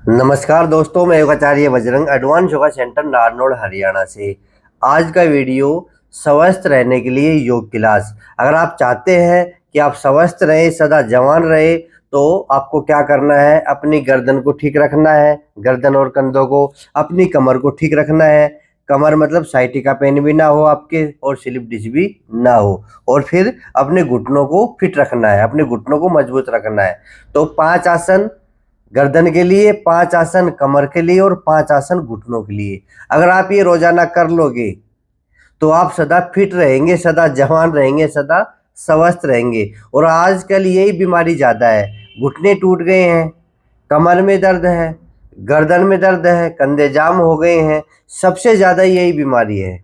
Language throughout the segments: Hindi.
नमस्कार दोस्तों, मैं योगाचार्य बजरंग एडवांस योगा सेंटर नारनौल हरियाणा से। आज का वीडियो स्वस्थ रहने के लिए योग क्लास। अगर आप चाहते हैं कि आप स्वस्थ रहें, सदा जवान रहे, तो आपको क्या करना है? अपनी गर्दन को ठीक रखना है, गर्दन और कंधों को, अपनी कमर को ठीक रखना है। कमर मतलब साइटिका पेन भी ना हो आपके, और स्लिप डिस्क भी ना हो। और फिर अपने घुटनों को फिट रखना है, अपने घुटनों को मजबूत रखना है। तो 5 आसन गर्दन के लिए, 5 आसन कमर के लिए और 5 आसन घुटनों के लिए। अगर आप ये रोजाना कर लोगे तो आप सदा फिट रहेंगे, सदा जवान रहेंगे, सदा स्वस्थ रहेंगे। और आजकल यही बीमारी ज़्यादा है, घुटने टूट गए हैं, कमर में दर्द है, गर्दन में दर्द है, कंधे जाम हो गए हैं, सबसे ज़्यादा यही बीमारी है।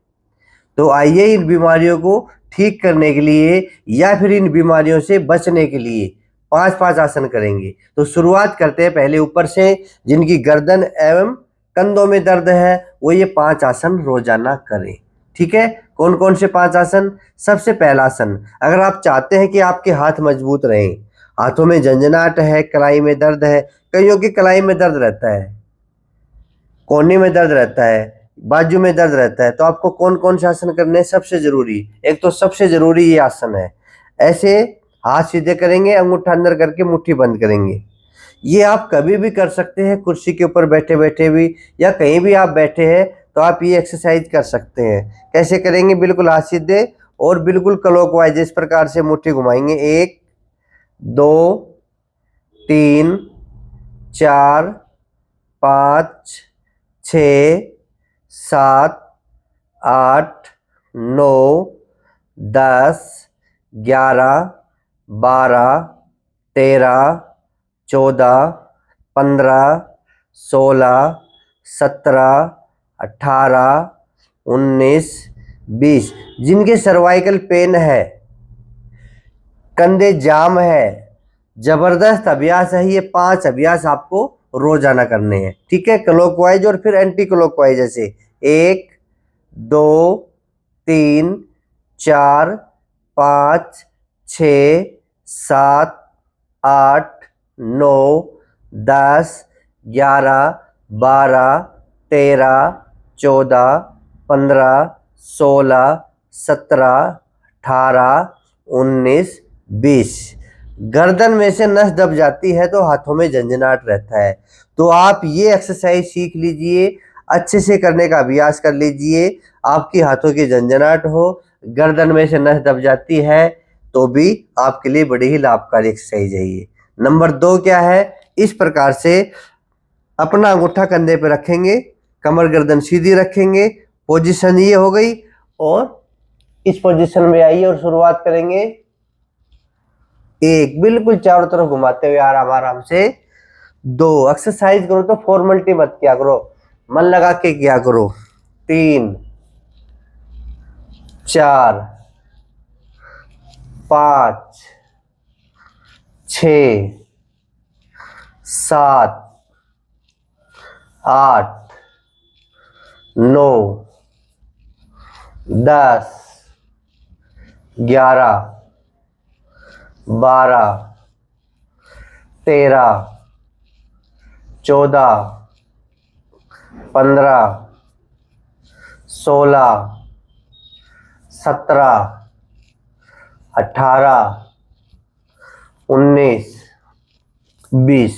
तो आइए इन बीमारियों को ठीक करने के लिए या फिर इन बीमारियों से बचने के लिए 5-5 आसन करेंगे। तो शुरुआत करते हैं पहले ऊपर से। जिनकी गर्दन एवं कंधों में दर्द है वो ये 5 आसन रोजाना करें। ठीक है, कौन कौन से 5 आसन? सबसे पहला आसन, अगर आप चाहते हैं कि आपके हाथ मजबूत रहें, हाथों में झंझनाहट है, कलाई में दर्द है, कईयों की कलाई में दर्द रहता है, कोहनी में दर्द रहता है, बाजू में दर्द रहता है, तो आपको कौन कौन से आसन करने हैं? सबसे जरूरी, एक तो सबसे जरूरी ये आसन है। ऐसे हाथ सीधे करेंगे, अंगूठा अंदर करके मुट्ठी बंद करेंगे। ये आप कभी भी कर सकते हैं, कुर्सी के ऊपर बैठे बैठे भी, या कहीं भी आप बैठे हैं तो आप ये एक्सरसाइज कर सकते हैं। कैसे करेंगे? बिल्कुल हाथ सीधे और बिल्कुल क्लॉकवाइज इस प्रकार से मुट्ठी घुमाएंगे। 1 2 3 4 5 6 7 8 9 10 11 12 13 14 15 16 17 18 19 20। जिनके सर्वाइकल पेन है, कंधे जाम है, जबरदस्त अभ्यास है। ये 5 अभ्यास आपको रोजाना करने हैं। ठीक है, क्लॉकवाइज और फिर एंटी क्लॉकवाइज। जैसे 1 2 3 4 5 6 7 8 9 10 11 12 13 14 15 16 17 18 19 20। गर्दन में से नस दब जाती है तो हाथों में झंझनाहट रहता है, तो आप ये एक्सरसाइज सीख लीजिए, अच्छे से करने का अभ्यास कर लीजिए। आपकी हाथों की झंझनाहट हो, गर्दन में से नस दब जाती है, तो भी आपके लिए बड़ी ही लाभकारी एक्सरसाइज है ये। नंबर 2 क्या है? इस प्रकार से अपना अंगूठा कंधे पे रखेंगे, कमर गर्दन सीधी रखेंगे, पोजीशन ये हो गई। और इस पोजीशन में आइए और शुरुआत करेंगे। 1, बिल्कुल चारों तरफ घुमाते हुए आराम आराम से। 2, एक्सरसाइज करो तो फॉर्मेलिटी मत किया करो, मन लगा के किया करो। 3 4 5 6 7 8 9 10 11 12 13 14 15 16 17 18 19 20।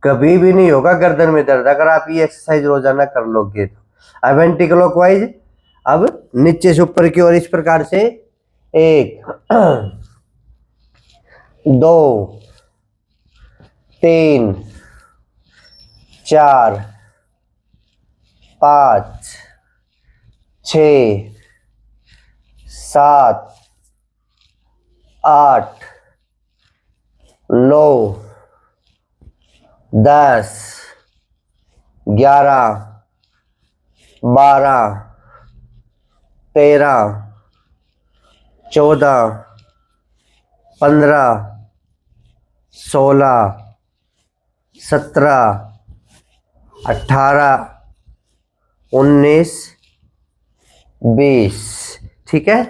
कभी भी नहीं होगा गर्दन में दर्द अगर आप ये एक्सरसाइज रोजाना कर लोगे तो। अब एंटी क्लॉकवाइज, अब नीचे से ऊपर की ओर इस प्रकार से। 1 2 3 4 5 6 7 8 9 10 11 12 13 14 15 16 17 18 19 20। ठीक है,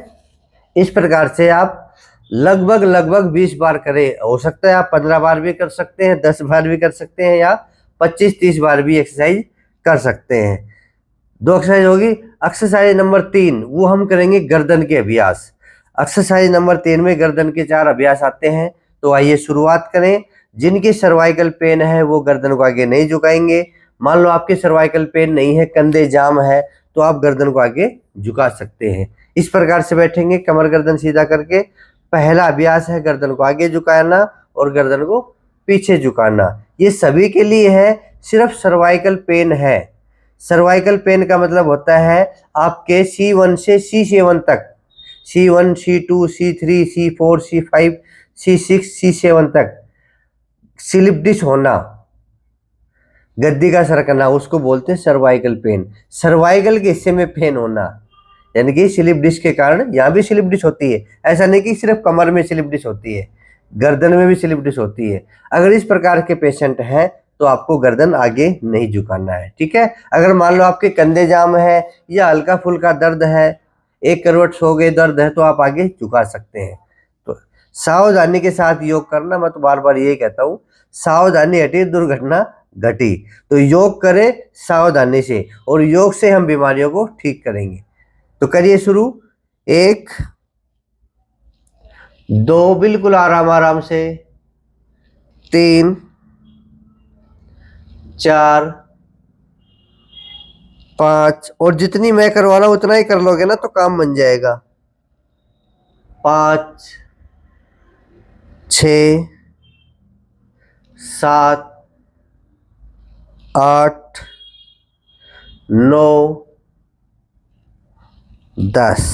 इस प्रकार से आप लगभग 20 बार करें। हो सकता है आप 15 बार भी कर सकते हैं, 10 बार भी कर सकते हैं, या 25-30 बार भी एक्सरसाइज कर सकते हैं। 2 एक्सरसाइज होगी। एक्सरसाइज नंबर 3 वो हम करेंगे गर्दन के अभ्यास। एक्सरसाइज नंबर 3 में गर्दन के 4 अभ्यास आते हैं। तो आइए शुरुआत करें। जिनकी सर्वाइकल पेन है वो गर्दन को आगे नहीं झुकाएंगे। मान लो आपके सर्वाइकल पेन नहीं है, कंधे जाम है, तो आप गर्दन को आगे झुका सकते हैं। इस प्रकार से बैठेंगे कमर गर्दन सीधा करके। पहला अभ्यास है गर्दन को आगे झुकाना और गर्दन को पीछे झुकाना। ये सभी के लिए है, सिर्फ सर्वाइकल पेन है। सर्वाइकल पेन का मतलब होता है आपके C1 से C7 तक, C1, C2, C3, C4, C5, C6, C7 तक स्लिप डिस्क होना, गद्दी का सरकना, उसको बोलते हैं सर्वाइकल पेन। सर्वाइकल के हिस्से में पेन होना, यानी कि स्लिप डिस्क के कारण यहाँ भी स्लिप डिस्क होती है। ऐसा नहीं कि सिर्फ कमर में स्लिप डिस्क होती है, गर्दन में भी स्लिप डिस्क होती है। अगर इस प्रकार के पेशेंट हैं तो आपको गर्दन आगे नहीं झुकाना है, ठीक है। अगर मान लो आपके कंधे जाम है या हल्का फुल्का दर्द है, एक करवट सो गए दर्द है, तो आप आगे झुका सकते हैं। तो सावधानी के साथ योग करना। मैं तो बार बार यही कहता हूँ, सावधानी हटी दुर्घटना घटी। तो योग करें सावधानी से, और योग से हम बीमारियों को ठीक करेंगे। तो करिए शुरू। 1 2 बिल्कुल आराम आराम से, 3 4 5, और जितनी मैं करवा रहा हूं उतना ही कर लोगे ना तो काम बन जाएगा। 5 6 7 8 9 10।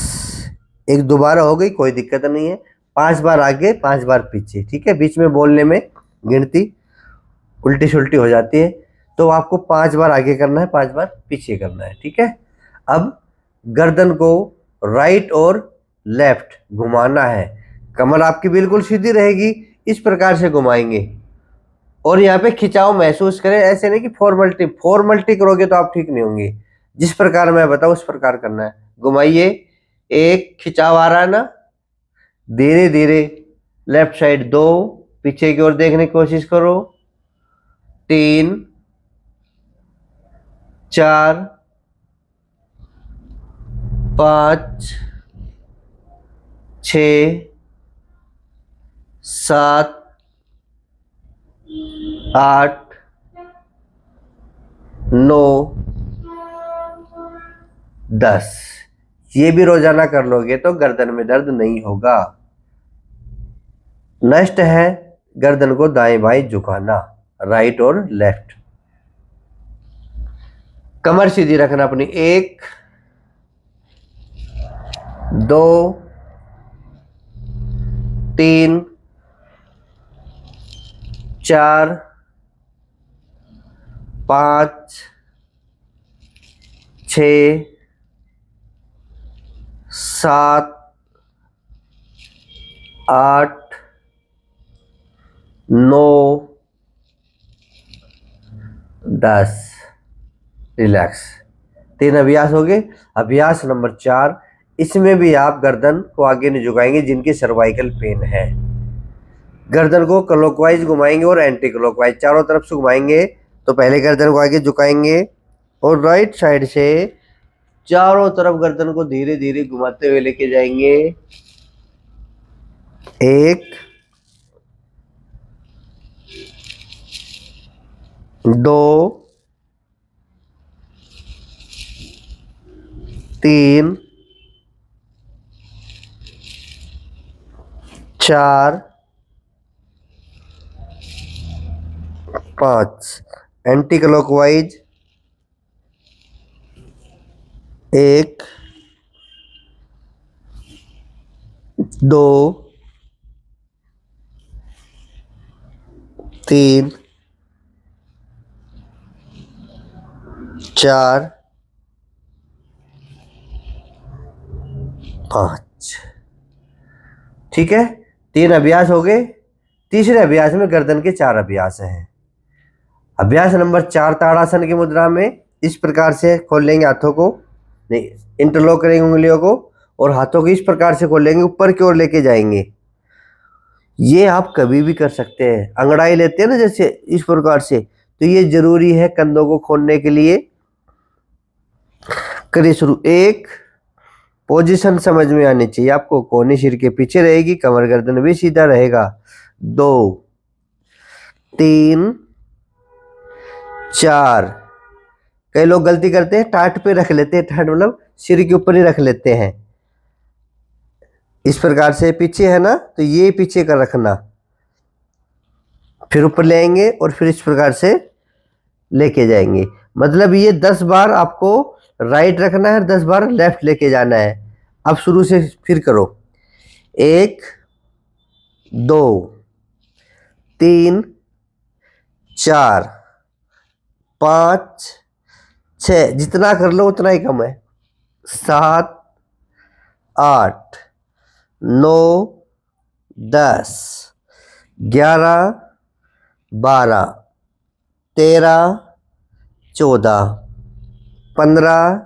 एक दोबारा हो गई, कोई दिक्कत नहीं है। 5 बार आगे 5 बार पीछे, ठीक है। बीच में बोलने में गिनती उल्टी सुल्टी हो जाती है, तो आपको 5 बार आगे करना है, 5 बार पीछे करना है, ठीक है। अब गर्दन को राइट और लेफ्ट घुमाना है। कमर आपकी बिल्कुल सीधी रहेगी, इस प्रकार से घुमाएंगे और यहाँ पे खिंचाव महसूस करें। ऐसे नहीं कि फॉर्मलिटी करोगे तो आप ठीक नहीं होंगे। जिस प्रकार मैं बताऊं उस प्रकार करना है। घुमाइए, एक खिंचाव आ रहा है ना, धीरे धीरे लेफ्ट साइड 2, पीछे की ओर देखने की कोशिश करो, 3 4 5 6 7 8 9 10। ये भी रोजाना कर लोगे तो गर्दन में दर्द नहीं होगा। नेक्स्ट है गर्दन को दाएं बाएं झुकाना, राइट और लेफ्ट। कमर सीधी रखना अपनी। 1 2 3 4 5 6 7 8 9 10। रिलैक्स। 3 अभ्यास हो गए। अभ्यास नंबर 4, इसमें भी आप गर्दन को आगे नहीं झुकाएंगे जिनकी सर्वाइकल पेन है। गर्दन को क्लॉकवाइज घुमाएंगे और एंटी क्लॉकवाइज, चारों तरफ से घुमाएंगे। तो पहले गर्दन को आगे झुकाएंगे और राइट साइड से चारों तरफ गर्दन को धीरे धीरे घुमाते हुए लेके जाएंगे। 1 2 3 4 5। Anti clockwise 1 2 3 4 5। ठीक है, 3 अभ्यास हो गए। तीसरे अभ्यास में गर्दन के 4 अभ्यास हैं। अभ्यास नंबर 4, ताड़ासन की मुद्रा में इस प्रकार से खोल लेंगे हाथों को, नहीं इंटरलॉक करेंगे उंगलियों को और हाथों को इस प्रकार से खोल लेंगे, ऊपर की ओर लेके जाएंगे। ये आप कभी भी कर सकते हैं। अंगड़ाई लेते हैं ना जैसे इस प्रकार से, तो तो ये जरूरी है कंधों को खोलने के लिए। करिए शुरू। एक, पोजीशन समझ में आनी चाहिए आपको, कोहनी सिर के पीछे रहेगी, कमर गर्दन भी सीधा रहेगा। 2, 3, 4। कई लोग गलती करते हैं, टाट पे रख लेते हैं, टाट मतलब सिर के ऊपर ही रख लेते हैं। इस प्रकार से पीछे है ना, तो ये पीछे का रखना, फिर ऊपर ले आएंगे और फिर इस प्रकार से लेके जाएंगे। मतलब ये 10 बार आपको राइट रखना है, 10 बार लेफ्ट लेके जाना है। अब शुरू से फिर करो। 1, 2, 3, 4, 5, 6। जितना कर लो उतना ही कम है। 7, 8, 9, 10, 11, 12, 13, 14, 15,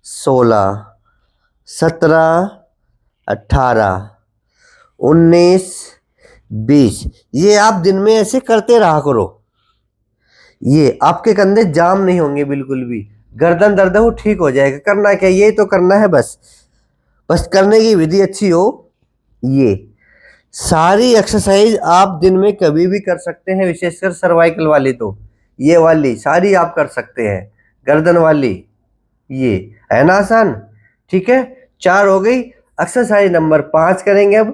16, 17, 18, 19, 20। ये आप दिन में ऐसे करते रहा करो। ये आपके कंधे जाम नहीं होंगे बिल्कुल भी। गर्दन दर्द है वो ठीक हो जाएगा। करना क्या, ये तो करना है बस करने की विधि अच्छी हो। ये सारी एक्सरसाइज आप दिन में कभी भी कर सकते हैं, विशेषकर सर्वाइकल वाली। तो ये वाली सारी आप कर सकते हैं, गर्दन वाली ये है ना आसान। ठीक है, 4 हो गई। एक्सरसाइज नंबर 5 करेंगे अब।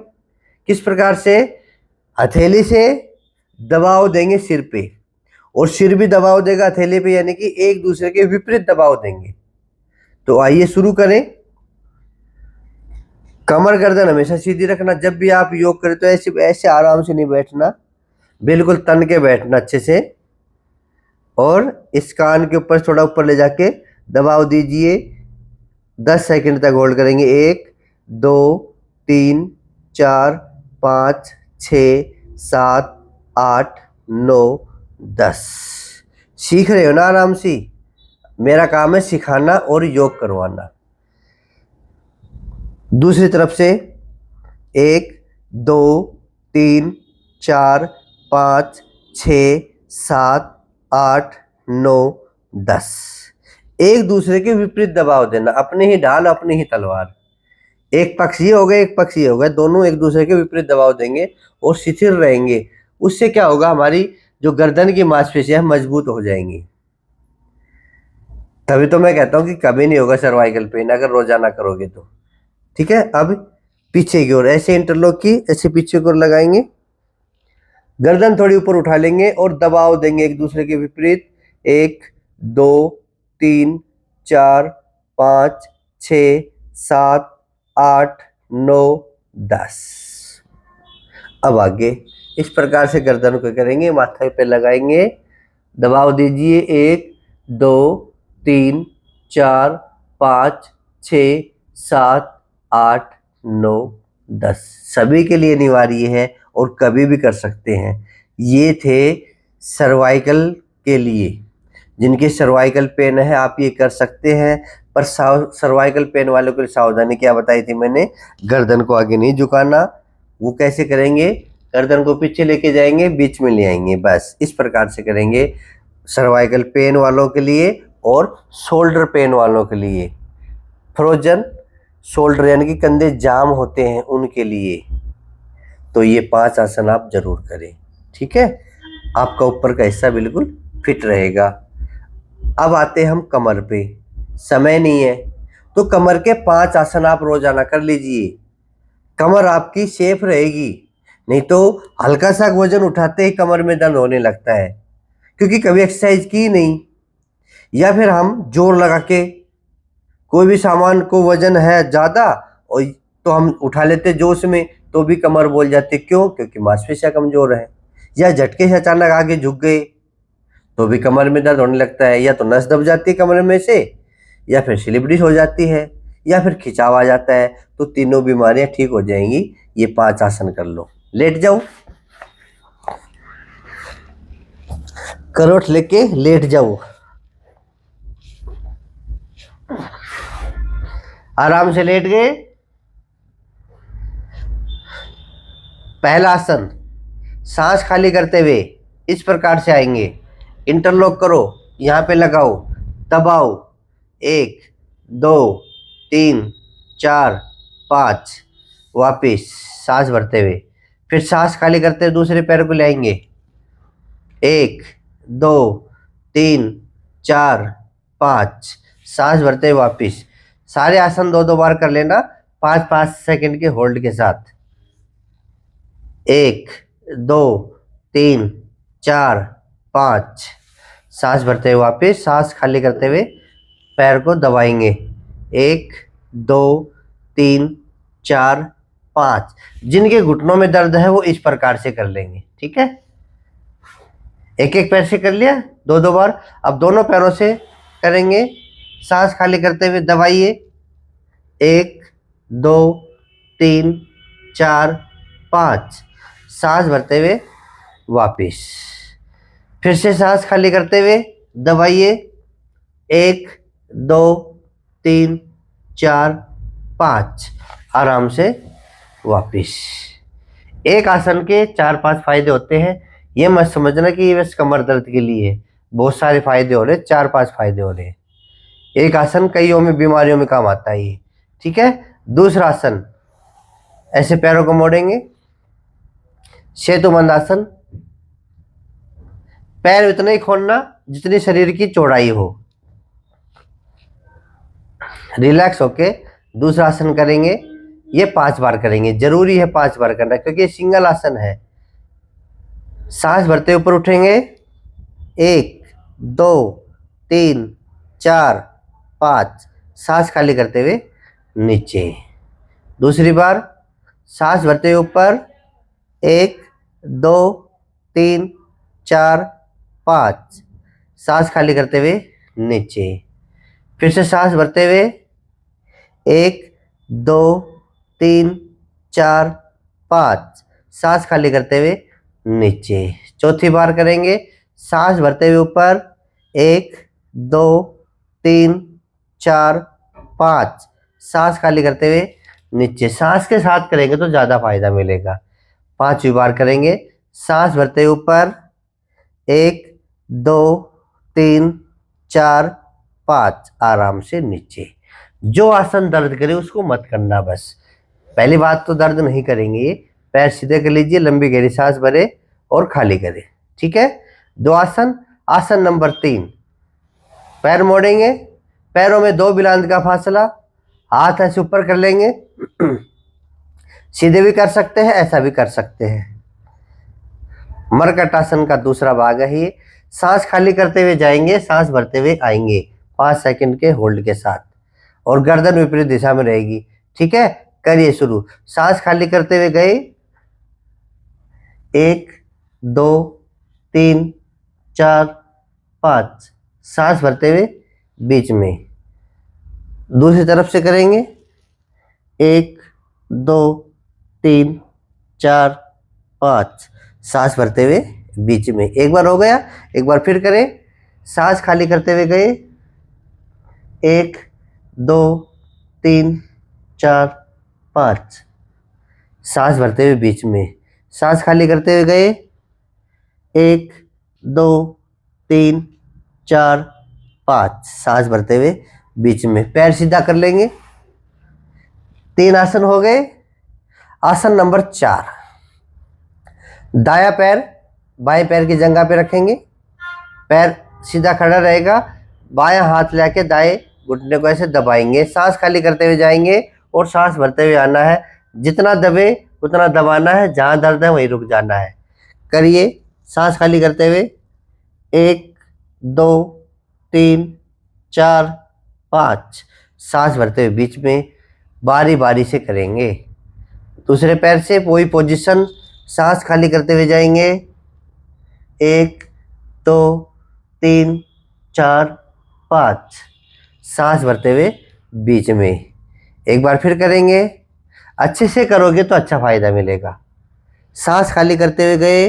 किस प्रकार से, हथेली से दबाव देंगे सिर पे, और सिर भी दबाव देगा हथेली पे, यानी कि एक दूसरे के विपरीत दबाव देंगे। तो आइए शुरू करें। कमर गर्दन हमेशा सीधी रखना। जब भी आप योग करें तो ऐसे ऐसे आराम से नहीं बैठना, बिल्कुल तन के बैठना अच्छे से, और इस कान के ऊपर थोड़ा ऊपर ले जाके दबाव दीजिए। 10 सेकंड तक होल्ड करेंगे। 1, 2, 3, 4, 5, 6, 7, 8, 9, 10। सीख रहे हो ना आराम से। मेरा काम है सिखाना और योग करवाना। दूसरी तरफ से 1, 2, 3, 4, 5, 6, 7, 8, 9, 10। एक दूसरे के विपरीत दबाव देना, अपने ही ढाल अपनी ही तलवार। एक पक्ष ये हो गया, एक पक्ष ये हो गया, दोनों एक दूसरे के विपरीत दबाव देंगे और शिथिल रहेंगे। उससे क्या होगा, हमारी जो गर्दन की मांसपेशियां मजबूत हो जाएंगी। तभी तो मैं कहता हूं कि कभी नहीं होगा सर्वाइकल पेन अगर रोजाना करोगे तो। ठीक है, अब पीछे की ओर ऐसे इंटरलॉक की, ऐसे पीछे की ओर लगाएंगे, गर्दन थोड़ी ऊपर उठा लेंगे और दबाव देंगे एक दूसरे के विपरीत। 1, 2, 3, 4, 5, 6, 7, 8, 9, 10। अब आगे इस प्रकार से गर्दन को करेंगे, माथे पे लगाएंगे, दबाव दीजिए। 1, 2, 3, 4, 5, 6, 7, 8, 9, 10। सभी के लिए अनिवार्य है और कभी भी कर सकते हैं। ये थे सर्वाइकल के लिए। जिनके सर्वाइकल पेन है आप ये कर सकते हैं, पर सर्वाइकल पेन वालों के लिए सावधानी क्या बताई थी मैंने, गर्दन को आगे नहीं झुकाना। वो कैसे करेंगे, गर्दन को पीछे लेके जाएंगे, बीच में ले आएंगे, बस इस प्रकार से करेंगे सर्वाइकल पेन वालों के लिए और शोल्डर पेन वालों के लिए। फ्रोजन शोल्डर यानी कि कंधे जाम होते हैं उनके लिए तो ये 5 आसन आप जरूर करें। ठीक है, आपका ऊपर का हिस्सा बिल्कुल फिट रहेगा। अब आते हैं हम कमर पे। समय नहीं है तो कमर के 5 आसन आप रोजाना कर लीजिए। कमर आपकी सेफ रहेगी, नहीं तो हल्का सा वजन उठाते ही कमर में दर्द होने लगता है, क्योंकि कभी एक्सरसाइज की नहीं, या फिर हम जोर लगा के कोई भी सामान को वजन है ज़्यादा और तो हम उठा लेते जोश में, तो भी कमर बोल जाती। क्यों? क्योंकि मांसपेशियां कमजोर है। या झटके से अचानक आगे झुक गए तो भी कमर में दर्द होने लगता है। या तो नस दब जाती है कमर में से, या फिर स्लिपडिश हो जाती है, या फिर खिंचाव आ जाता है। तो तीनों बीमारियां ठीक हो जाएंगी। ये 5 आसन कर लो। लेट जाओ, करवट लेके लेट जाओ, आराम से लेट गए। पहला आसन सांस खाली करते हुए इस प्रकार से आएंगे। इंटरलॉक करो, यहाँ पे लगाओ, दबाओ, 1 2 3 4 5, वापिस सांस भरते हुए, फिर सांस खाली करते हुए दूसरे पैर को लाएंगे, 1 2 3 4 5, सांस भरते हुए वापिस। सारे आसन 2 बार कर लेना 5-5 सेकंड के होल्ड के साथ। 1 2 3 4 5, सांस भरते हुए वापिस, सांस खाली करते हुए पैर को दबाएंगे, 1 2 3 4 5। जिनके घुटनों में दर्द है वो इस प्रकार से कर लेंगे, ठीक है। एक एक पैर से कर लिया 2 बार। अब दोनों पैरों से करेंगे, सांस खाली करते हुए दबाइए, 1 2 3 4 5, सांस भरते हुए वापिस, फिर से सांस खाली करते हुए दबाइए, 1 2 3 4 5, आराम से वापिस। एक आसन के 4-5 फायदे होते हैं, ये मत समझना कि ये बस कमर दर्द के लिए है। बहुत सारे फायदे हो रहे, 4-5 फायदे हो रहे। एक आसन कईयों में बीमारियों में काम आता है ये, ठीक है। दूसरा आसन, ऐसे पैरों को मोड़ेंगे, सेतुबंद आसन। पैर इतना ही खोलना जितनी शरीर की चौड़ाई हो। रिलैक्स होके दूसरा आसन करेंगे, ये 5 बार करेंगे, जरूरी है 5 बार करना क्योंकि ये सिंगल आसन है। सांस भरते ऊपर उठेंगे, 1 2 3 4 5, सांस खाली करते हुए नीचे। दूसरी बार, सांस भरते हुए ऊपर, 1 2 3 4 5, सांस खाली करते हुए नीचे। फिर से सांस भरते हुए, 1 2 3 4 5, सांस खाली करते हुए नीचे। चौथी बार करेंगे, सांस भरते हुए ऊपर, 1 2 3 4 5, सांस खाली करते हुए नीचे। सांस के साथ करेंगे तो ज़्यादा फायदा मिलेगा। 5वीं बार करेंगे, सांस भरते हुए ऊपर, 1 2 3 4 5, आराम से नीचे। जो आसन दर्द करे उसको मत करना। बस पहली बात तो दर्द नहीं करेंगे, पैर सीधे कर लीजिए, लंबी गहरी सांस भरे और खाली करें, ठीक है। 2 आसन। आसन नंबर 3, पैर मोड़ेंगे, पैरों में 2 बिलांद का फासला, हाथ ऐसे ऊपर कर लेंगे। सीधे भी कर सकते हैं, ऐसा भी कर सकते हैं। मरकट आसन का दूसरा भाग है ये। सांस खाली करते हुए जाएंगे, सांस भरते हुए आएंगे 5 सेकंड के होल्ड के साथ, और गर्दन विपरीत दिशा में रहेगी, ठीक है। करिए शुरू। सांस खाली करते हुए गए, 1 2 3 4 5, सांस भरते हुए बीच में। दूसरी तरफ से करेंगे, 1 2 3 4 5, सांस भरते हुए बीच में। एक बार हो गया, एक बार फिर करें। सांस खाली करते हुए गए, 1 2 3 4 5, सांस भरते हुए बीच में। सांस खाली करते हुए गए, 1 2 3 4 5, सांस भरते हुए बीच में। पैर सीधा कर लेंगे। 3 आसन हो गए। आसन नंबर 4, दाया पैर बाएं पैर की जंघा पे रखेंगे, पैर सीधा खड़ा रहेगा, बायां हाथ लेके दाएं घुटने को ऐसे दबाएंगे, सांस खाली करते हुए जाएंगे और सांस भरते हुए आना है। जितना दबे उतना दबाना है, जहां दर्द है वहीं रुक जाना है। करिए। सांस खाली करते हुए, 1 2 3 4 5, सांस भरते हुए बीच में। बारी बारी से करेंगे। दूसरे पैर से वही पोजीशन, सांस खाली करते हुए जाएंगे, 1 2 3 4 5, सांस भरते हुए बीच में। एक बार फिर करेंगे। अच्छे से करोगे तो अच्छा फायदा मिलेगा। सांस खाली करते हुए गए,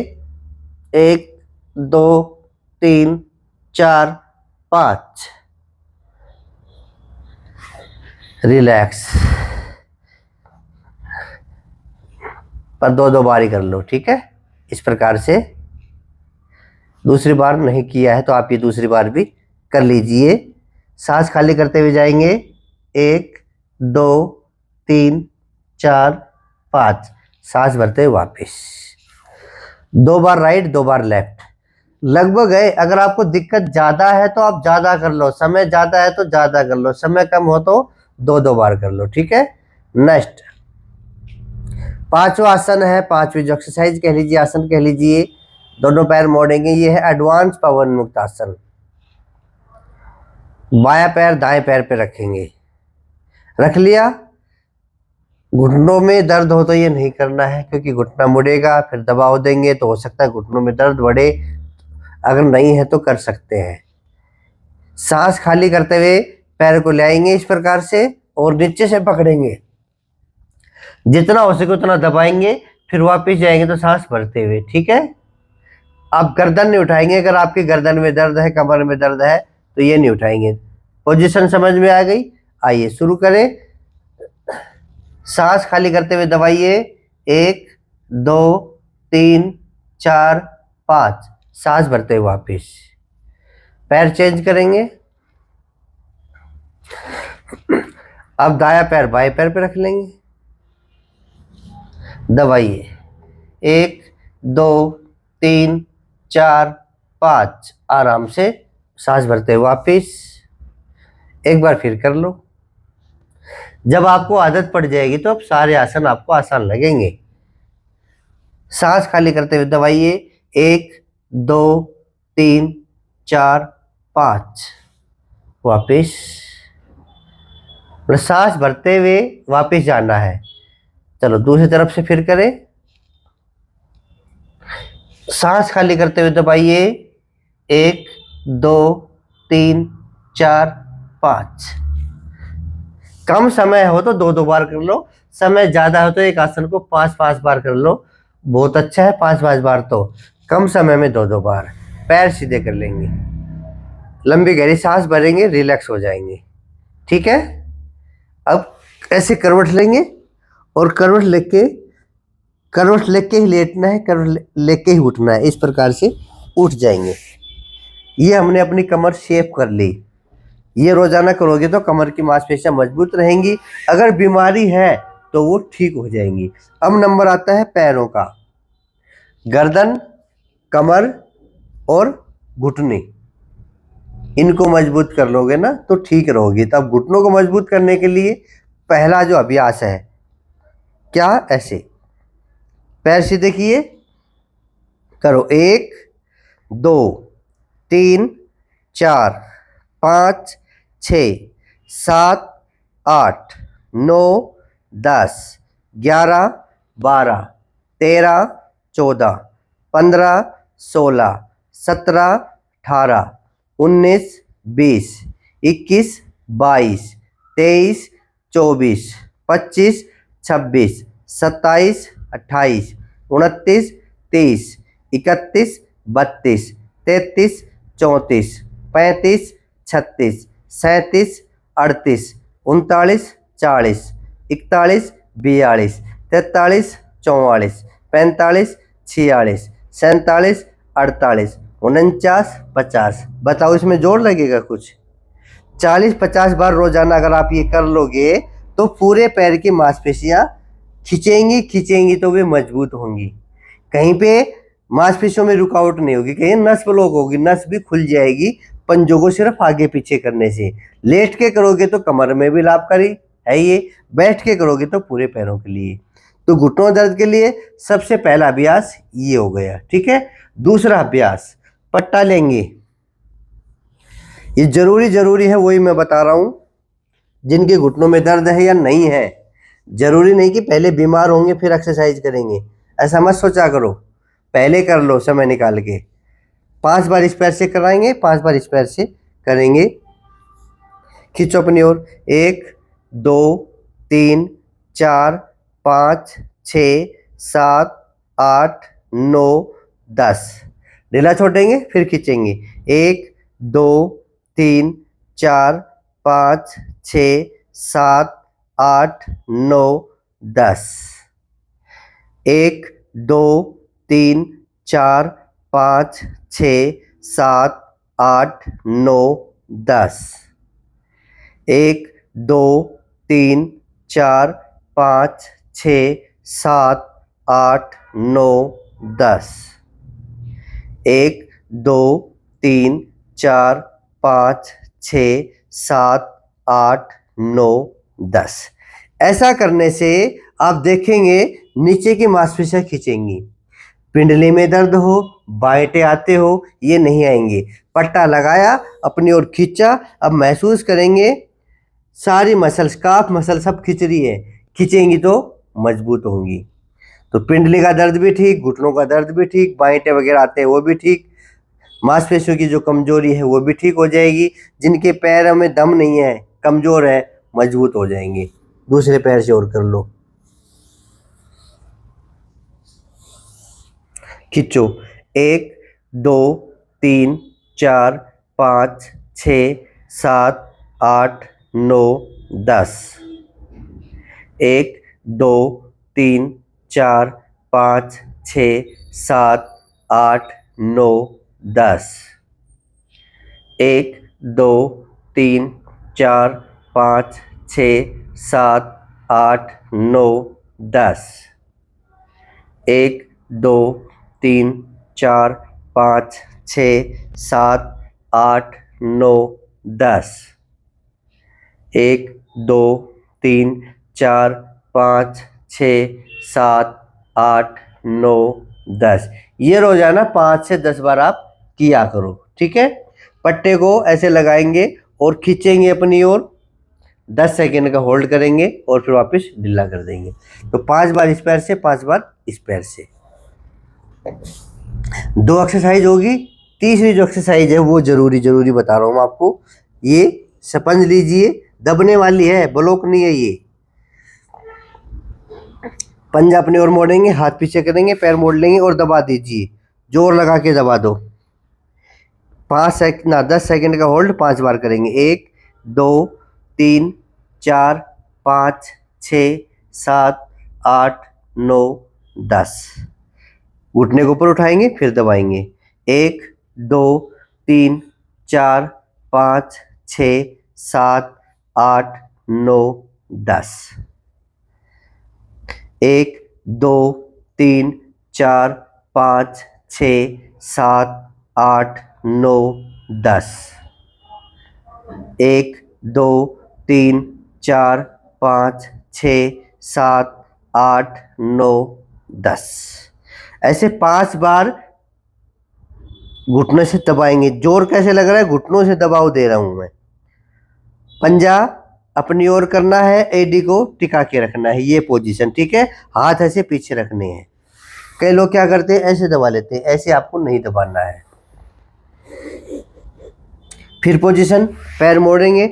1 2 3 4 5, रिलैक्स। पर 2 बार ही कर लो, ठीक है। इस प्रकार से दूसरी बार नहीं किया है तो आप ये दूसरी बार भी कर लीजिए। सांस खाली करते हुए जाएंगे, 1 2 3 4 5, सांस भरते हुए वापिस। 2 बार राइट 2 बार लेफ्ट, लगभग है। अगर आपको दिक्कत ज्यादा है तो आप ज्यादा कर लो, समय ज्यादा है तो ज्यादा कर लो, समय कम हो तो 2 बार कर लो, ठीक है। नेक्स्ट 5वां आसन है, 5वीं जो एक्सरसाइज कह लीजिए, आसन कह लीजिए। दोनों पैर मोड़ेंगे, ये है एडवांस पवन मुक्त आसन। बायां पैर दाएं पैर पे रखेंगे, रख लिया। घुटनों में दर्द हो तो ये नहीं करना है, क्योंकि घुटना मुड़ेगा, फिर दबाव देंगे तो हो सकता है घुटनों में दर्द बढ़े। अगर नहीं है तो कर सकते हैं। सांस खाली करते हुए पैर को ले आएंगे इस प्रकार से और नीचे से पकड़ेंगे, जितना हो सके उतना दबाएंगे, फिर वापस जाएंगे तो सांस भरते हुए, ठीक है। आप गर्दन नहीं उठाएंगे, अगर आपकी गर्दन में दर्द है, कमर में दर्द है तो ये नहीं उठाएंगे। पोजीशन समझ में आ गई? आइए शुरू करें। सांस खाली करते हुए दबाइए, 1 2 3 4 5, सांस भरते हुए वापिस। पैर चेंज करेंगे। अब दायां पैर बाएं पैर पे रख लेंगे, दबाइए, 1 2 3 4 5, आराम से सांस भरते हुए वापिस। एक बार फिर कर लो। जब आपको आदत पड़ जाएगी तो अब सारे आसन आपको आसान लगेंगे। सांस खाली करते हुए दबाइए, 1 2 3 4 5, वापिस। सांस भरते हुए वापिस जाना है। चलो दूसरी तरफ से फिर करें। सांस खाली करते हुए दबाइए, 1 2 3 4 5। कम समय हो तो 2 बार कर लो, समय ज्यादा हो तो एक आसन को 5 बार कर लो, बहुत अच्छा है। 5 बार तो कम समय में 2 बार। पैर सीधे कर लेंगे, लंबी गहरी सांस भरेंगे, रिलैक्स हो जाएंगे, ठीक है। अब ऐसे करवट लेंगे और करवट लेके ही लेटना है, करवट लेके ही उठना है, इस प्रकार से उठ जाएंगे। ये हमने अपनी कमर शेप कर ली। ये रोजाना करोगे तो कमर की मांसपेशियां मजबूत रहेंगी, अगर बीमारी है तो वो ठीक हो जाएंगी। अब नंबर आता है पैरों का। गर्दन, कमर और घुटने, इनको मजबूत कर लोगे ना तो ठीक रहोगी। तब घुटनों को मजबूत करने के लिए पहला जो अभ्यास है, क्या, ऐसे पैर सीधे किए, करो, 1 2 3 4 5 6 7 8 9 10 11 12 13 14 15 16 17 18 19 20 21 22 23 24 25 26 27 28 29 30 31 32 33 34 35 36 37 38 39 40 41 42 43 44 45 46 47 48 49 50। बताओ इसमें जोर लगेगा कुछ? 40-50 बार रोजाना अगर आप ये कर लोगे तो पूरे पैर की मांसपेशियां खिंचेंगी तो वे मजबूत होंगी। कहीं पे मांसपेशियों में रुकावट नहीं होगी, कहीं नस ब्लॉक होगी, नस भी खुल जाएगी पंजों को सिर्फ आगे पीछे करने से। लेट के करोगे तो कमर में भी लाभकारी है ये, बैठ के करोगे तो पूरे पैरों के लिए। तो घुटनों दर्द के लिए सबसे पहला अभ्यास ये हो गया, ठीक है। दूसरा अभ्यास, पट्टा लेंगे। ये जरूरी है, वही मैं बता रहा हूं। जिनके घुटनों में दर्द है या नहीं है, जरूरी नहीं कि पहले बीमार होंगे फिर एक्सरसाइज करेंगे, ऐसा मत सोचा करो। पहले कर लो समय निकाल के। 5 बार इस पैर से कराएंगे, 5 बार इस पैर से करेंगे। खींचो अपनी ओर, 1 2 3 4 5 6 7 8 9 10। ढीला छोड़ेंगे फिर खींचेंगे, 1 2 3 4 5 6 7 8 9 10। 1 2 3 4 5 6 7 8 9 10। 1 2 3 4 5 6 7 8 9 10। 1 2 3 4 5 6 7 8 9 10। ऐसा करने से आप देखेंगे नीचे की मांसपेशियां खींचेंगी। पिंडली में दर्द हो, बांटे आते हो, ये नहीं आएंगे। पट्टा लगाया, अपनी ओर खींचा, अब महसूस करेंगे सारी मसल्स, काफ मसल सब खींच रही है। खींचेंगी तो मजबूत होंगी। तो पिंडली का दर्द भी ठीक, घुटनों का दर्द भी ठीक, बांटे वगैरह आते हैं वो भी ठीक, मांसपेशियों की जो कमजोरी है वो भी ठीक हो जाएगी। जिनके पैरों में दम नहीं है, कमजोर है, मजबूत हो जाएंगे। दूसरे पैर से और कर लो, खींचो। 1 2 3 4 5 6 7 8 9 10। 1 2 3 4 5 6 7 8 9 10। 1 2 3 4 5 6 7 8 9 10। 1 2 3 4 5 6 7 8 9 10। 1 2 3 4 5 6 7 8 9 10। ये रोजाना 5 से 10 बार आप किया करो, ठीक है। पट्टे को ऐसे लगाएंगे और खींचेंगे अपनी ओर, 10 सेकेंड का होल्ड करेंगे और फिर वापस ढीला कर देंगे। तो 5 बार इस पैर से, 5 बार इस पैर से। 2 एक्सरसाइज होगी। तीसरी जो एक्सरसाइज है वो जरूरी बता रहा हूँ मैं आपको। ये समझ लीजिए, दबने वाली है, ब्लॉक नहीं है ये। पंजा अपनी ओर मोड़ेंगे, हाथ पीछे करेंगे, पैर मोड़ लेंगे और दबा दीजिए, जोर लगा के दबा दो। 10 सेकंड का होल्ड 5 बार करेंगे। 1 2 3 4 5 6 7 8 9 10। घुटने को ऊपर उठाएंगे, फिर दबाएंगे। 1 2 3 4 5 6 7 8 9 10। 1 2 3 4 5 6 7 8 9 10। 1 2 3 4 5 6 7 8 9 10। ऐसे 5 बार घुटनों से दबाएंगे। जोर कैसे लग रहा है, घुटनों से दबाव दे रहा हूं मैं। पंजा अपनी ओर करना है, एडी को टिका के रखना है, ये पोजीशन, ठीक है। हाथ ऐसे पीछे रखने हैं। कई लोग क्या करते हैं, ऐसे दबा लेते हैं, ऐसे आपको नहीं दबाना है। फिर पोजीशन, पैर मोड़ेंगे।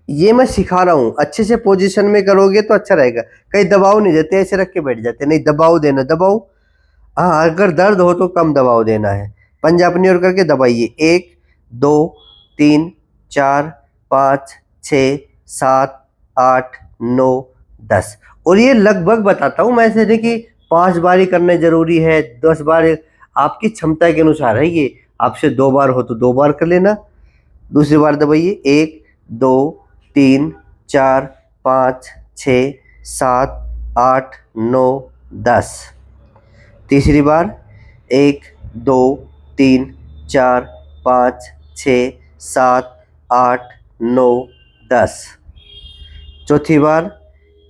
ये मैं सिखा रहा हूं, अच्छे से पोजीशन में करोगे तो अच्छा रहेगा। कई दबाव नहीं देते, ऐसे रख के बैठ जाते, नहीं दबाव देना, दबाव। हाँ, अगर दर्द हो तो कम दबाव देना है। पंजा अपनी ओर करके दबाइए। 1 2 3 4 5 6 7 8 9 10। और ये लगभग बताता हूँ मैं, ऐसे नहीं कि 5 बार ही करना जरूरी है, 10 बार, आपकी क्षमता के अनुसार है ये। आपसे 2 बार हो तो 2 बार कर लेना। दूसरी बार दबाइए। 1 2 3 4 5 6 7 8 9 10। तीसरी बार 1 2 3 4 5 6 7 8 9 10। चौथी बार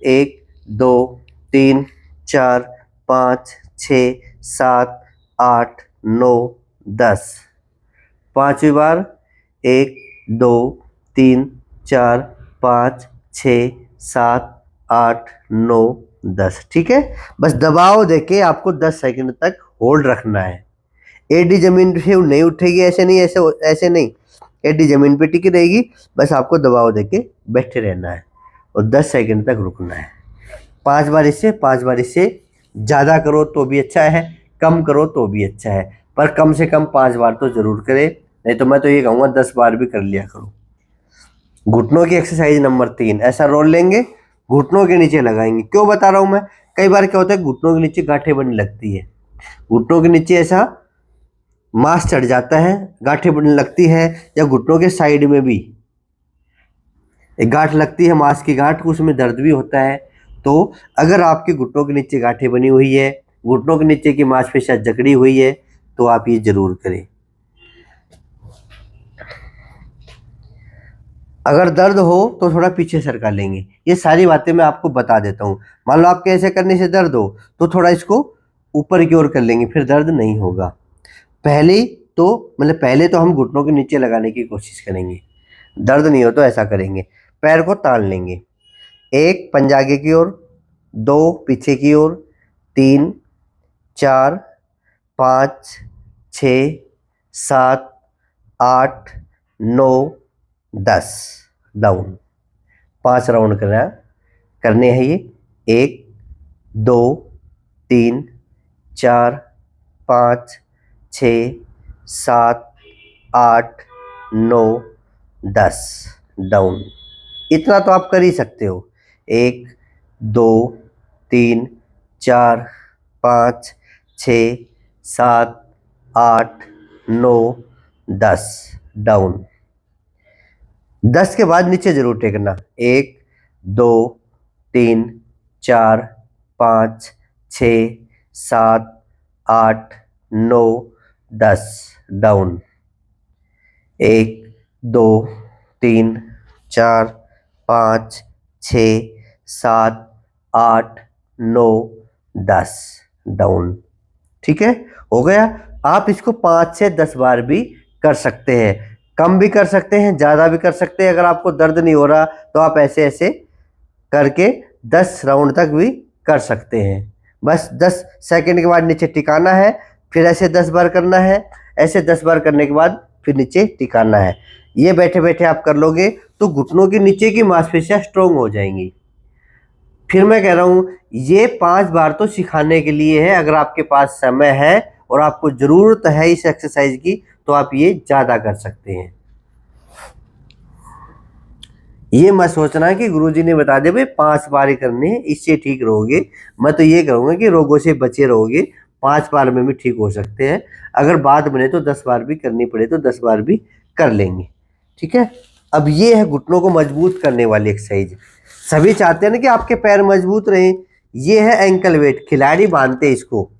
1 2 3 4 5 6 7 8 9 10। पांचवी बार 1 2 3 4 5 6 7 8 9 10, ठीक है। बस दबाव देके आपको 10 सेकंड तक होल्ड रखना है। एडी जमीन से नहीं उठेगी, ऐसे नहीं, ऐसे नहीं, एडी जमीन पे टिकी रहेगी। बस आपको दबाव देके बैठे रहना है और 10 सेकंड तक रुकना है। 5 बार इससे, 5 बार इससे। ज़्यादा करो तो भी अच्छा है, कम करो तो भी अच्छा है, पर कम से कम 5 बार तो जरूर करें। नहीं तो मैं तो ये कहूँगा 10 बार भी कर लिया करो। घुटनों की एक्सरसाइज नंबर 3, ऐसा रोल लेंगे, घुटनों के नीचे लगाएंगे। क्यों बता रहा हूँ मैं, कई बार क्या होता है घुटनों के नीचे गांठें बनने लगती है। घुटनों के नीचे ऐसा मांस चढ़ जाता है, गांठें बनने लगती है, या घुटनों के साइड में भी एक गांठ लगती है, मांस की गांठ, उसमें दर्द भी होता है। तो अगर आपके घुटनों के नीचे गांठें बनी हुई है, घुटनों के नीचे की मांसपेशियां जकड़ी हुई है, तो आप ये जरूर करें। अगर दर्द हो तो थोड़ा पीछे सरका लेंगे। ये सारी बातें मैं आपको बता देता हूँ। मान लो आपके ऐसे करने से दर्द हो तो थोड़ा इसको ऊपर की ओर कर लेंगे, फिर दर्द नहीं होगा। पहले तो हम घुटनों के नीचे लगाने की कोशिश करेंगे, दर्द नहीं हो तो ऐसा करेंगे। पैर को तान लेंगे, 1 पंजा आगे की ओर, 2 पीछे की ओर, 3 4 5 6 7 8 9 10 डाउन। 5 राउंड करने हैं ये। 1 2 3 4 5 6 7 8 9 10 डाउन। इतना तो आप कर ही सकते हो। 1 2 3 4 5 6 7 8 9 10 डाउन। 10 के बाद नीचे जरूर टेकना। 1 2 3 4 5 6 7 8 9 10 डाउन। 1 2 3 4 5 6 7 8 9 10 डाउन। ठीक है, हो गया। आप इसको 5 से 10 बार भी कर सकते हैं, कम भी कर सकते हैं, ज़्यादा भी कर सकते हैं। अगर आपको दर्द नहीं हो रहा तो आप ऐसे ऐसे करके 10 राउंड तक भी कर सकते हैं। बस 10 सेकंड के बाद नीचे टिकाना है, फिर ऐसे 10 बार करना है। ऐसे 10 बार करने के बाद फिर नीचे टिकाना है। ये बैठे बैठे आप कर लोगे तो घुटनों के नीचे की मांसपेशियां स्ट्रोंग हो जाएंगी। फिर मैं कह रहा हूँ, ये 5 बार तो सिखाने के लिए है। अगर आपके पास समय है और आपको ज़रूरत है इस एक्सरसाइज की तो आप ये ज़्यादा कर सकते हैं। ये मत सोचना कि गुरुजी ने बता दिया भाई 5 बार ही करने हैं, इससे ठीक रहोगे। मैं तो ये कहूँगा कि रोगों से बचे रहोगे। 5 बार में भी ठीक हो सकते हैं। अगर बात बने तो 10 बार भी करनी पड़े तो 10 बार भी कर लेंगे। ठीक है, अब ये है घुटनों को मजबूत करने वाली एक्सरसाइज। सभी चाहते हैं ना कि आपके पैर मजबूत रहें। ये है एंकल वेट, खिलाड़ी बांधते हैं इसको।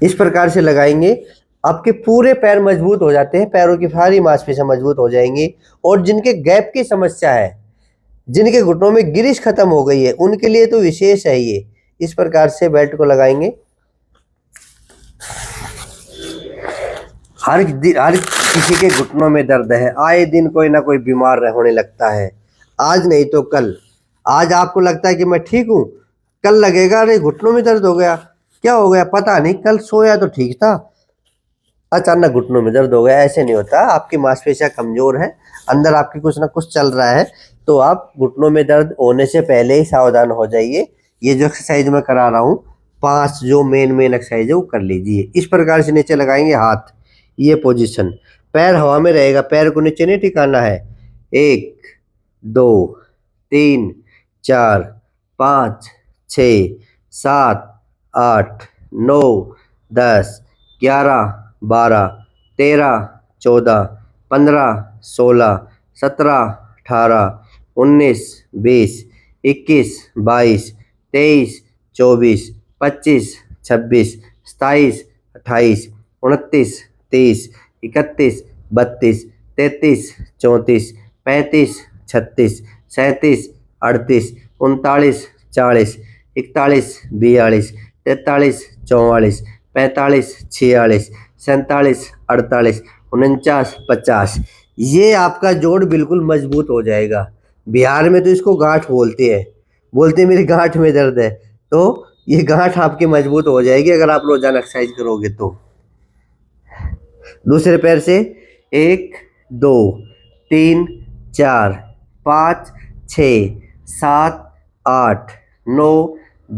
इस प्रकार से लगाएंगे, आपके पूरे पैर मजबूत हो जाते हैं, पैरों की सारी मांसपेशियां मजबूत हो जाएंगी। और जिनके गैप की समस्या है, जिनके घुटनों में गिरिश खत्म हो गई है, उनके लिए तो विशेष है ये। इस प्रकार से बेल्ट को लगाएंगे। हर किसी के घुटनों में दर्द है, आए दिन कोई ना कोई बीमार होने लगता है। आज नहीं तो कल। आज आपको लगता है कि मैं ठीक हूँ, कल लगेगा अरे घुटनों में दर्द हो गया, क्या हो गया पता नहीं, कल सोया तो ठीक था, अचानक घुटनों में दर्द हो गया। ऐसे नहीं होता, आपकी मांसपेशियां कमजोर है, अंदर आपके कुछ ना कुछ चल रहा है। तो आप घुटनों में दर्द होने से पहले ही सावधान हो जाइए। ये जो एक्सरसाइज मैं करा रहा हूँ, 5 जो मेन एक्सरसाइज है वो कर लीजिए। इस प्रकार से नीचे लगाएंगे हाथ, ये पोजीशन, पैर हवा में रहेगा, पैर को नीचे नहीं टिकाना है। 1 2 3 4 5 6 7 8 9 10 11 12 13 14 15 16 17 18 19 20 21 22 23 24 25 26 27 28 29 30 31 32 33 34 35 36 37 38 39 40 41 42 43 44 45 46 47 48 49 50। ये आपका जोड़ बिल्कुल मजबूत हो जाएगा। बिहार में तो इसको गांठ बोलते हैं, मेरी गांठ में दर्द है। तो ये गांठ आपकी मजबूत हो जाएगी अगर आप रोजाना एक्सरसाइज करोगे तो। दूसरे पैर से 1 2 3 4 5 6 7 8 9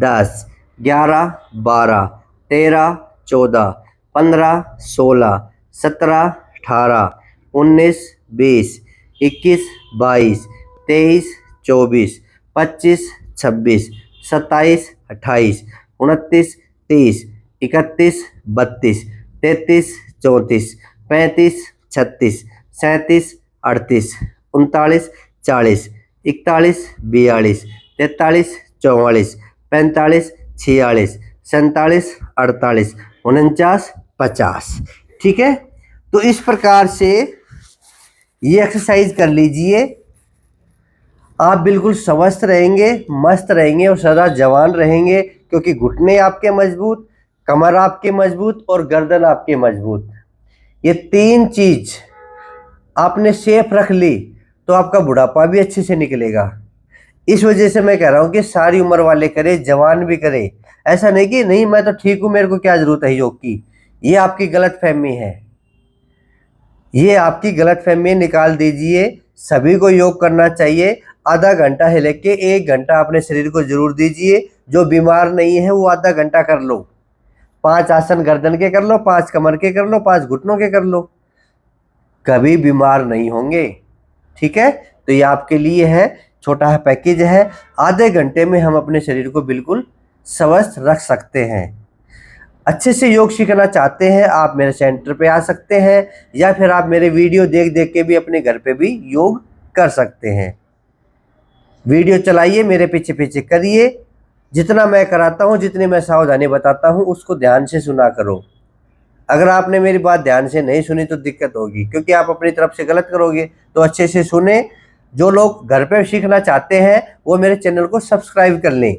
10 11 12 13 14 15 16 17 18 19 20 21 22 23 24 25 26 27 28 29 30, 31, 32, 33, 34, 35, 36, 37, 38, 39, 40, 41, 42, 43, 44, 45, 46, 47, 48, 49, 50। ठीक है, तो इस प्रकार से ये एक्सरसाइज कर लीजिए, आप बिल्कुल स्वस्थ रहेंगे, मस्त रहेंगे और सदा जवान रहेंगे, क्योंकि घुटने आपके मजबूत, कमर आपके मजबूत और गर्दन आपके मजबूत। ये तीन चीज आपने सेफ रख ली तो आपका बुढ़ापा भी अच्छे से निकलेगा। इस वजह से मैं कह रहा हूं कि सारी उम्र वाले करें, जवान भी करें। ऐसा नहीं कि नहीं मैं तो ठीक हूं, मेरे को क्या जरूरत है योग की। ये आपकी गलत फहमी है, ये आपकी गलत फहमी निकाल दीजिए। सभी को योग करना चाहिए। आधा घंटा से लेके 1 घंटा अपने शरीर को जरूर दीजिए। जो बीमार नहीं है वो आधा घंटा कर लो। 5 आसन गर्दन के कर लो, 5 कमर के कर लो, 5 घुटनों के कर लो, कभी बीमार नहीं होंगे। ठीक है, तो ये आपके लिए है, छोटा पैकेज है। आधे घंटे में हम अपने शरीर को बिल्कुल स्वस्थ रख सकते हैं। अच्छे से योग सीखना चाहते हैं आप मेरे सेंटर पे आ सकते हैं, या फिर आप मेरे वीडियो देख देख के भी अपने घर पे भी योग कर सकते हैं। वीडियो चलाइए, मेरे पीछे पीछे करिए। जितना मैं कराता हूँ, जितनी मैं सावधानी बताता हूँ, उसको ध्यान से सुना करो। अगर आपने मेरी बात ध्यान से नहीं सुनी तो दिक्कत होगी, क्योंकि आप अपनी तरफ से गलत करोगे। तो अच्छे से सुने। जो लोग घर पे सीखना चाहते हैं वो मेरे चैनल को सब्सक्राइब कर लें,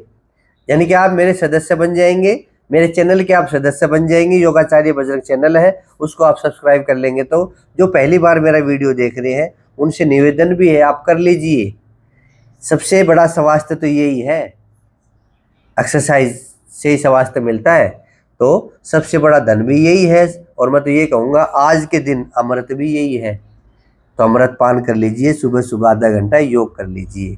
यानी कि आप मेरे सदस्य बन जाएंगे, मेरे चैनल के आप सदस्य बन जाएंगे। योगाचार्य बजरंग चैनल है, उसको आप सब्सक्राइब कर लेंगे। तो जो पहली बार मेरा वीडियो देख रहे हैं उनसे निवेदन भी है, आप कर लीजिए। सबसे बड़ा स्वास्थ्य तो यही है, एक्सरसाइज से ही स्वास्थ्य मिलता है, तो सबसे बड़ा धन भी यही है। और मैं तो ये कहूँगा आज के दिन अमृत भी यही है, तो अमृत पान कर लीजिए। सुबह सुबह आधा घंटा योग कर लीजिए।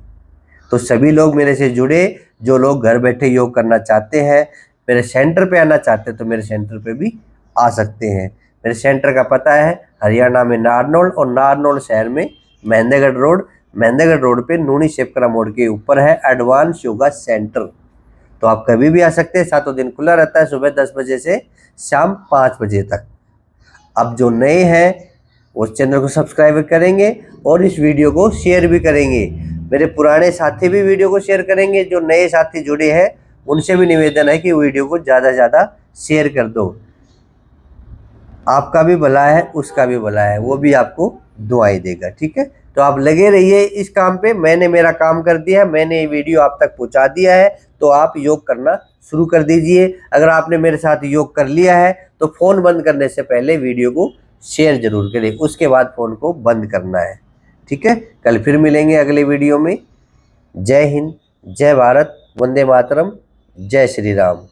तो सभी लोग मेरे से जुड़े, जो लोग घर बैठे योग करना चाहते हैं, मेरे सेंटर पे आना चाहते हैं, तो मेरे सेंटर पे भी आ सकते हैं। मेरे सेंटर का पता है हरियाणा में नारनौल, और नारनौल शहर में महेंद्रगढ़ रोड पे नूनी शेपकरा मोड़ के ऊपर है एडवांस योगा सेंटर। तो आप कभी भी आ सकते हैं, 7 दिन खुला रहता है, सुबह 10 बजे से शाम 5 बजे तक। अब जो नए हैं वो चैनल को सब्सक्राइब करेंगे और इस वीडियो को शेयर भी करेंगे। मेरे पुराने साथी भी वीडियो को शेयर करेंगे। जो नए साथी जुड़े हैं उनसे भी निवेदन है कि वीडियो को ज़्यादा से ज़्यादा शेयर कर दो। आपका भी भला है, उसका भी भला है, वो भी आपको दुआएं देगा। ठीक है, तो आप लगे रहिए इस काम पे। मैंने मेरा काम कर दिया है, मैंने ये वीडियो आप तक पहुंचा दिया है, तो आप योग करना शुरू कर दीजिए। अगर आपने मेरे साथ योग कर लिया है तो फ़ोन बंद करने से पहले वीडियो को शेयर जरूर करें, उसके बाद फ़ोन को बंद करना है। ठीक है, कल फिर मिलेंगे अगले वीडियो में। जय हिंद, जय भारत, वंदे मातरम, जय श्री राम।